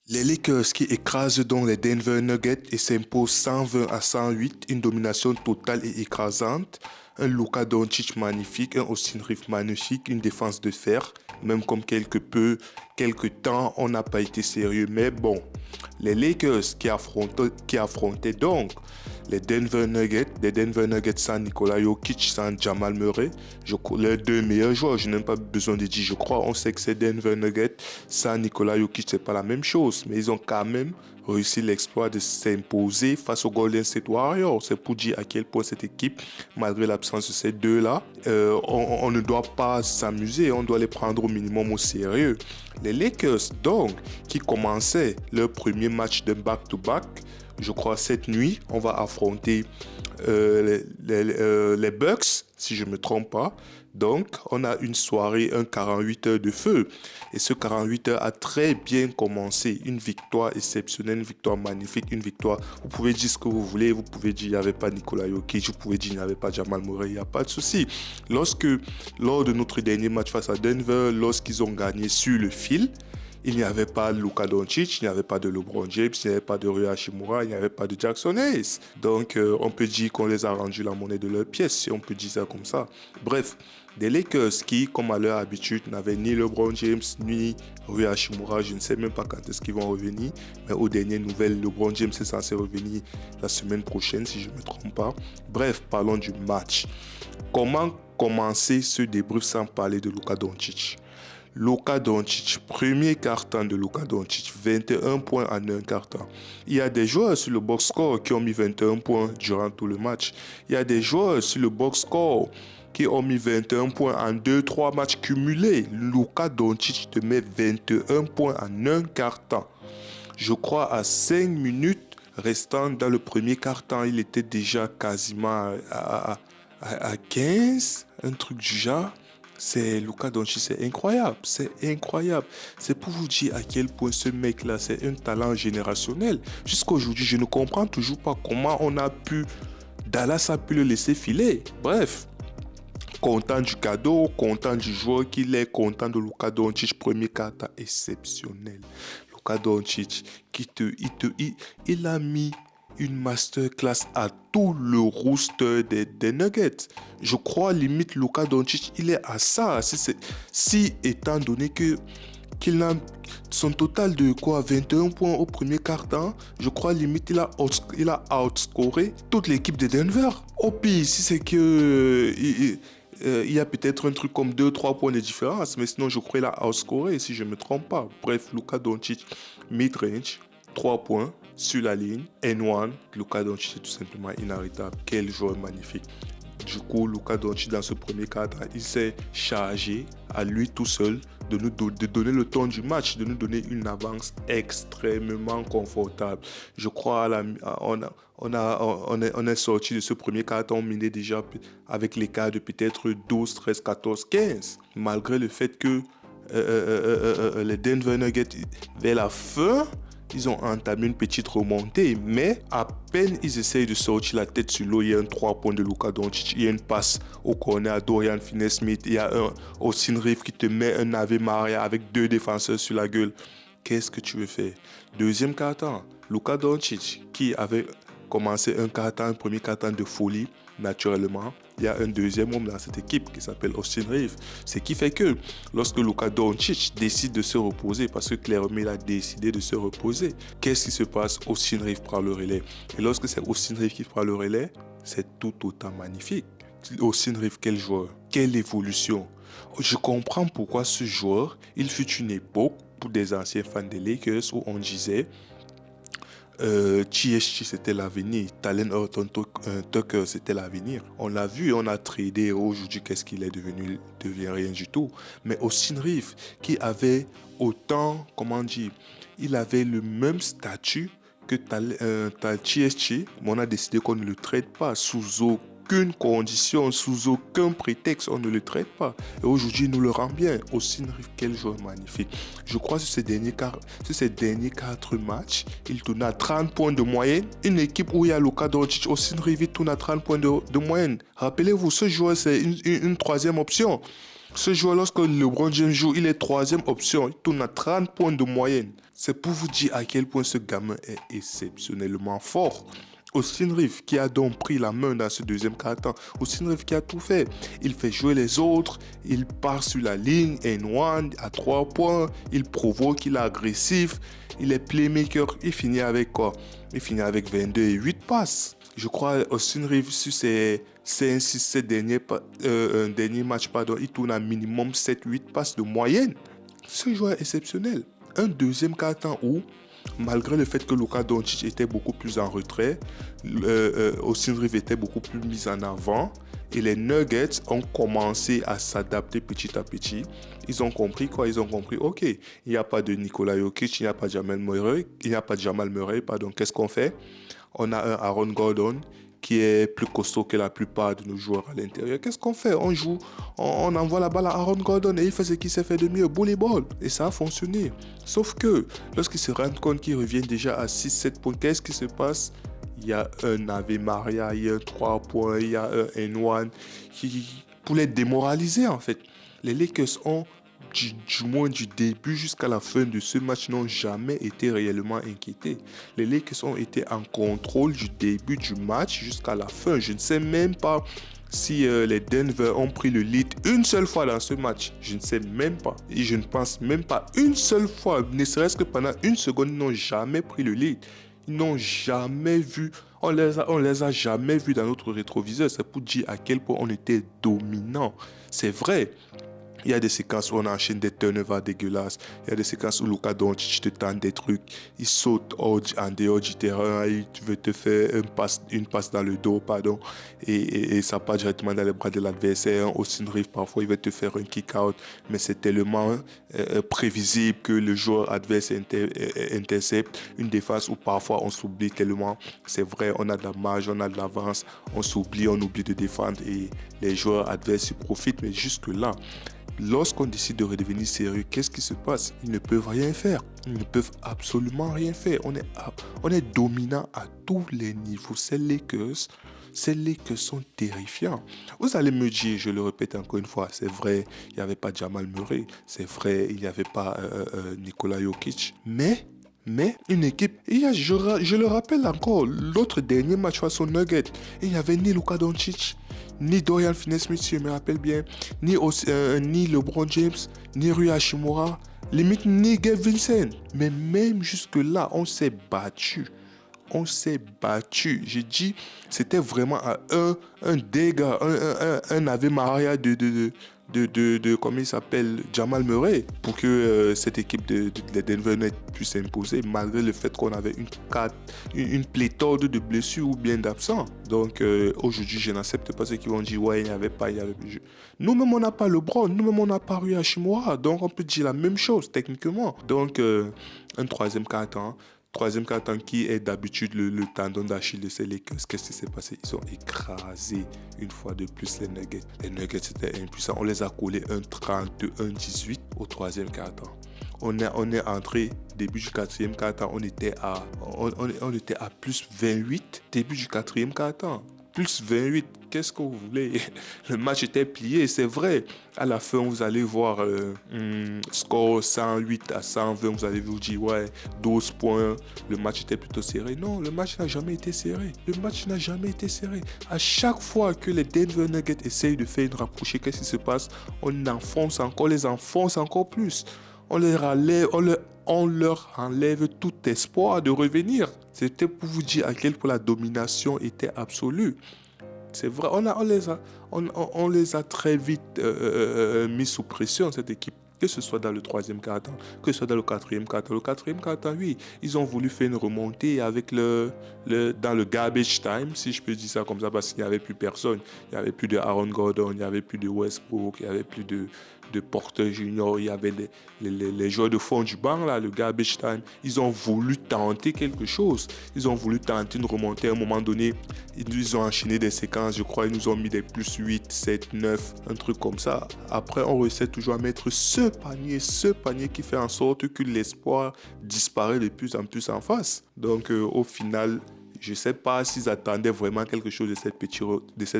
Les Lakers qui écrasent donc les Denver Nuggets et s'imposent 120 à 108, une domination totale et écrasante. Un Luka Doncic magnifique, un Austin Reeves magnifique, une défense de fer. Même comme quelque temps, on n'a pas été sérieux. Mais bon, les Lakers qui affrontaient donc les Denver Nuggets sans Nikola Jokic, sans Jamal Murray, les deux meilleurs joueurs, je n'ai pas besoin de dire, je crois, on sait que c'est Denver Nuggets sans Nikola Jokic, c'est pas la même chose, mais ils ont quand même réussi l'exploit de s'imposer face aux Golden State Warriors. C'est pour dire à quel point cette équipe, malgré l'absence de ces deux-là, on ne doit pas s'amuser, on doit les prendre au minimum au sérieux. Les Lakers, donc, qui commençaient leur premier match de back-to-back, je crois cette nuit, on va affronter les Bucks, si je ne me trompe pas. Donc, on a une soirée, un 48 heures de feu. Et ce 48 heures a très bien commencé. Une victoire exceptionnelle, une victoire magnifique, une victoire. Vous pouvez dire ce que vous voulez. Vous pouvez dire qu'il n'y avait pas Nikola Jokic. Vous pouvez dire qu'il n'y avait pas Jamal Murray. Il n'y a pas de souci. Lors de notre dernier match face à Denver, lorsqu'ils ont gagné sur le fil, il n'y avait pas Luka Doncic, il n'y avait pas de LeBron James, il n'y avait pas de Rui Hachimura, il n'y avait pas de Jackson Hayes. Donc, on peut dire qu'on les a rendus la monnaie de leur pièce, si on peut dire ça comme ça. Bref, des Lakers qui, comme à leur habitude, n'avaient ni LeBron James, ni Rui Hachimura. Je ne sais même pas quand est-ce qu'ils vont revenir. Mais aux dernières nouvelles, LeBron James est censé revenir la semaine prochaine, si je ne me trompe pas. Bref, parlons du match. Comment commencer ce débrief sans parler de Luka Doncic? Luka Doncic, premier quart-temps de Luka Doncic, 21 points en un quart-temps. Il y a des joueurs sur le box score qui ont mis 21 points durant tout le match. Il y a des joueurs sur le box score qui ont mis 21 points en 2-3 matchs cumulés. Luka Doncic te met 21 points en un quart-temps. Je crois à 5 minutes restant dans le premier quart-temps, il était déjà quasiment à 15, un truc du genre. C'est Luka Doncic, c'est incroyable, c'est incroyable. C'est pour vous dire à quel point ce mec-là, c'est un talent générationnel. Jusqu'à aujourd'hui, je ne comprends toujours pas comment Dallas a pu le laisser filer. Bref, content du cadeau, content du joueur qu'il est, content de Luka Doncic, premier quart-temps exceptionnel. Luka Doncic, il a mis une masterclass à tout le roster des Nuggets. Je crois limite Luka Doncic, il est à ça. Si étant donné qu'il a son total de quoi 21 points au premier quart-temps, je crois limite il a outscoré toute l'équipe de Denver. Au pire, si c'est que il y a peut-être un truc comme 2-3 points de différence, mais sinon je crois qu'il a outscoré si je ne me trompe pas. Bref, Luka Doncic, mid-range, 3 points sur la ligne, N1, Luka Doncic est tout simplement inarrêtable. Quel joueur magnifique. Du coup, Luka Doncic dans ce premier cadre, il s'est chargé à lui tout seul de donner le ton du match, de nous donner une avance extrêmement confortable. Je crois on est sorti de ce premier carton miné déjà avec l'écart de peut-être 12, 13, 14, 15. Malgré le fait que les Denver Nuggets, vers la fin, ils ont entamé une petite remontée, mais à peine ils essayent de sortir la tête sur l'eau, il y a un 3 points de Luka Doncic, il y a une passe au corner à Dorian Finney-Smith, il y a un Austin Reeves qui te met un Ave Maria avec deux défenseurs sur la gueule. Qu'est-ce que tu veux faire? Deuxième quart-temps, Luka Doncic qui avait commencé un premier quart-temps de folie, naturellement. Il y a un deuxième homme dans cette équipe qui s'appelle Austin Reeves. Ce qui fait que lorsque Luka Doncic décide de se reposer, parce que clairement il a décidé de se reposer, qu'est-ce qui se passe? Austin Reeves prend le relais. Et lorsque c'est Austin Reeves qui prend le relais, c'est tout autant magnifique. Austin Reeves, quel joueur, quelle évolution. Je comprends pourquoi ce joueur, il fut une époque pour des anciens fans des Lakers où on disait THT c'était l'avenir, Talen Horton Tucker c'était l'avenir. On l'a vu, on a tradé. Aujourd'hui, qu'est-ce qu'il est devenu? Il devient rien du tout. Mais Austin Reeves, qui avait autant, comment dire, il avait le même statut que THT, mais on a décidé qu'on ne le traite pas sous aucune condition, sous aucun prétexte, on ne le traite pas. Et aujourd'hui, il nous le rend bien. Austin Reeves, quel joueur magnifique. Je crois que sur ces derniers 4 matchs, il tourne à 30 points de moyenne. Une équipe où il y a Luka Doncic, Austin Reeves tourne à 30 points de moyenne. Rappelez-vous, ce joueur, c'est une troisième option. Ce joueur, lorsque LeBron James joue, il est troisième option. Il tourne à 30 points de moyenne. C'est pour vous dire à quel point ce gamin est exceptionnellement fort. Austin Reeves qui a donc pris la main dans ce deuxième quart-temps. Austin Reeves qui a tout fait. Il fait jouer les autres. Il part sur la ligne and one à 3 points. Il provoque, il est agressif. Il est playmaker. Il finit avec quoi? Il finit avec 22 et 8 passes. Je crois Austin Reeves sur ses 5-6 derniers matchs, il tourne à minimum 7-8 passes de moyenne. C'est un joueur exceptionnel. Un deuxième quart-temps où, malgré le fait que Luka Doncic était beaucoup plus en retrait, Austin Reeves était beaucoup plus mis en avant et les Nuggets ont commencé à s'adapter petit à petit. Ils ont compris quoi? Ils ont compris, ok, il n'y a pas de Nikola Jokic, il n'y a pas de Jamal Murray, qu'est-ce qu'on fait? On a un Aaron Gordon qui est plus costaud que la plupart de nos joueurs à l'intérieur. Qu'est-ce qu'on fait? On joue, on envoie la balle à Aaron Gordon et il fait ce qu'il sait faire de mieux, bully ball. Et ça a fonctionné. Sauf que lorsqu'il se rend compte qu'il revient déjà à 6-7 points, qu'est-ce qui se passe? Il y a un Ave Maria, il y a un 3 points, il y a un N1 pour les démoraliser en fait. Les Lakers ont du moins du début jusqu'à la fin de ce match n'ont jamais été réellement inquiétés. Les Lakers ont été en contrôle du début du match jusqu'à la fin. Je ne sais même pas si les Denver ont pris le lead une seule fois dans ce match. Je ne sais même pas. Et je ne pense même pas une seule fois, ne serait-ce que pendant une seconde, ils n'ont jamais pris le lead. Ils n'ont jamais vu, on les a jamais vus dans notre rétroviseur. C'est pour dire à quel point on était dominant. C'est vrai. Il y a des séquences où on enchaîne des turnovers dégueulasses. Il y a des séquences où Luka Doncic te tente des trucs. Il saute en dehors du terrain. Il veut te faire une passe dans le dos, et ça part directement dans les bras de l'adversaire. Austin Reeves, parfois, il veut te faire un kick-out. Mais c'est tellement prévisible que le joueur adverse intercepte une défense où parfois on s'oublie tellement. C'est vrai, on a de la marge, on a de l'avance. On s'oublie, on oublie de défendre et les joueurs adverses y profitent. Mais jusque-là, lorsqu'on décide de redevenir sérieux, qu'est-ce qui se passe? Ils ne peuvent rien faire. Ils ne peuvent absolument rien faire. On est dominant à tous les niveaux. Ces Lakers sont terrifiants. Vous allez me dire, je le répète encore une fois, c'est vrai, il n'y avait pas Jamal Murray. C'est vrai, il n'y avait pas Nikola Jokic. Mais une équipe, je le rappelle encore, l'autre dernier match face aux Nuggets, il n'y avait ni Luka Doncic, ni Dorian Finney-Smith, si je me rappelle bien, ni LeBron James, ni Rui Hachimura, limite ni Gabe Vincent. Mais même jusque-là, on s'est battu. J'ai dit, c'était vraiment un dégât, un Ave Maria de comment il s'appelle, Jamal Murray, pour que cette équipe de Denver Nuggets puisse s'imposer, malgré le fait qu'on avait une pléthore de blessures ou bien d'absents. Donc aujourd'hui, je n'accepte pas ceux qui vont dire ouais, il n'y avait pas. Nous-mêmes, on n'a pas LeBron, nous-mêmes, on n'a pas Rui Hachimura, donc on peut dire la même chose techniquement. Donc un troisième quart-temps qui est d'habitude le tendon d'Achille de ces Lakers. Qu'est-ce qui s'est passé? Ils ont écrasé une fois de plus les Nuggets. Les Nuggets étaient impuissants. On les a collés un 31-18 au troisième quart-temps. On est entré début du quatrième quart-temps. On était à plus 28 début du quatrième quart-temps. Plus 28, qu'est-ce que vous voulez? Le match était plié, c'est vrai. À la fin, vous allez voir score 108-120, vous allez vous dire, ouais, 12 points, le match était plutôt serré. Non, le match n'a jamais été serré. À chaque fois que les Denver Nuggets essayent de faire une rapprochée, qu'est-ce qui se passe? On les enfonce encore plus. On leur enlève tout espoir de revenir. C'était pour vous dire à quel point la domination était absolue. C'est vrai, on les a très vite mis sous pression, cette équipe. Que ce soit dans le troisième quart-temps, que ce soit dans le quatrième quart-temps. Le quatrième quart-temps, oui, ils ont voulu faire une remontée avec dans le garbage time, si je peux dire ça comme ça, parce qu'il n'y avait plus personne. Il n'y avait plus de Aaron Gordon, il n'y avait plus de Westbrook, il n'y avait plus de Porter Junior, il y avait les joueurs de fond du banc, là, le garbage time. Ils ont voulu tenter quelque chose. Ils ont voulu tenter une remontée à un moment donné. Ils ont enchaîné des séquences, je crois, ils nous ont mis des plus 8, 7, 9, un truc comme ça. Après, on réussit toujours à mettre ce panier qui fait en sorte que l'espoir disparaît de plus en plus en face. Donc, au final, Je ne sais pas s'ils attendaient vraiment quelque chose de cette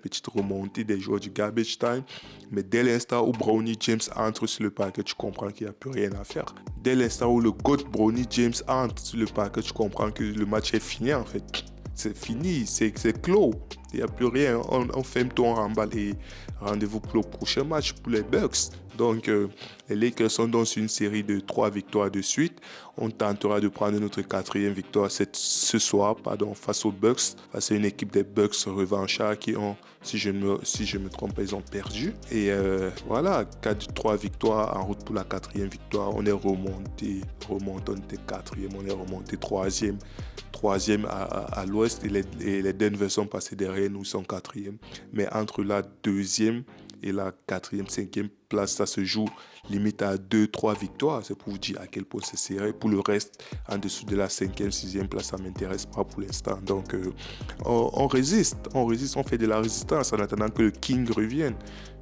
petite remontée des joueurs du garbage time, mais dès l'instant où Bronny James entre sur le parquet, tu comprends qu'il n'y a plus rien à faire. Dès l'instant où le GOAT Bronny James entre sur le parquet, tu comprends que le match est fini en fait. C'est fini, c'est clos. Il n'y a plus rien. On ferme tout, on remballe et rendez-vous pour le prochain match pour les Bucks. Donc, les Lakers sont dans une série de 3 victoires de suite. On tentera de prendre notre 4e victoire ce soir face aux Bucks. C'est une équipe des Bucks revanchards qui ont, si je me trompe pas, ils ont perdu. Et voilà, 3 victoires en route pour la 4e victoire. On est remonté, on était 4e, on est remonté 3e à l'ouest et les Denver sont passés derrière nous, sont 4e. Mais entre la 2e et la 4e, 5e place, ça se joue limite à 2-3 victoires. C'est pour vous dire à quel point c'est serré. Pour le reste, en dessous de la 5e, 6e place, ça ne m'intéresse pas pour l'instant. Donc, on résiste, on fait de la résistance en attendant que le King revienne.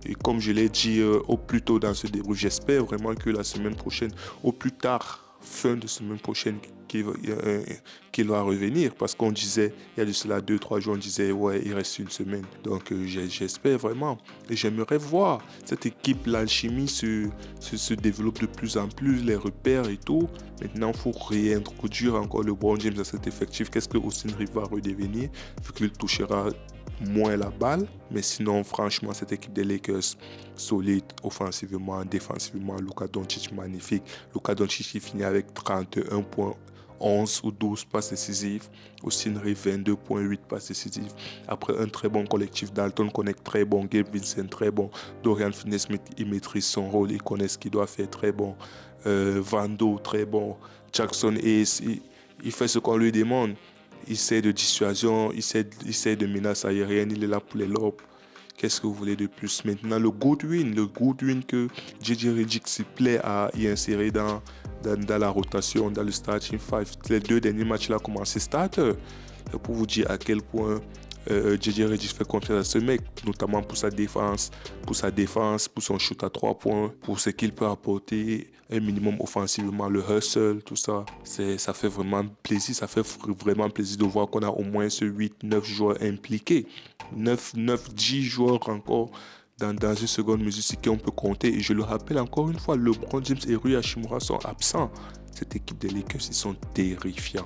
Et comme je l'ai dit au plus tôt dans ce débrief, j'espère vraiment que la semaine prochaine, au plus tard, fin de semaine prochaine, qu'il va revenir, parce qu'on disait, il y a de cela 2-3 jours, on disait ouais, il reste une semaine. Donc j'espère vraiment, et j'aimerais voir cette équipe, l'alchimie se développe de plus en plus, les repères et tout. Maintenant il faut réintroduire encore le LeBron James dans cet effectif. Qu'est-ce que Austin Reeves va redevenir, vu qu'il touchera moins la balle? Mais sinon, franchement, cette équipe des Lakers, solide offensivement, défensivement. Luka Doncic magnifique. Luka Doncic qui finit avec 31 points, 11 ou 12 passes décisives. Austin Reeves 22.8 passes décisives. Après un très bon collectif, Dalton Connect très bon, Gabe Vincent très bon, Dorian Finney-Smith il maîtrise son rôle, il connaît ce qu'il doit faire, très bon. Vando très bon. Jackson Hayes il fait ce qu'on lui demande. Il sait de dissuasion, il sait de menace aérienne, il est là pour les lobes. Qu'est-ce que vous voulez de plus? Maintenant, le Goodwin que JJ Redick s'y plaît à y insérer dans la rotation, dans le starting five. Les 2 derniers matchs, il a commencé starter. Pour vous dire à quel point JJ Redick fait confiance à ce mec, notamment pour sa défense, pour son shoot à 3 points, pour ce qu'il peut apporter un minimum offensivement, le hustle, tout ça. Ça fait vraiment plaisir, de voir qu'on a au moins ce 8-9 joueurs impliqués. 9-10 joueurs encore dans une seconde mesure, c'est qu'on peut compter. Et je le rappelle encore une fois, LeBron James et Rui Hachimura sont absents. Cette équipe des Lakers, ils sont terrifiants.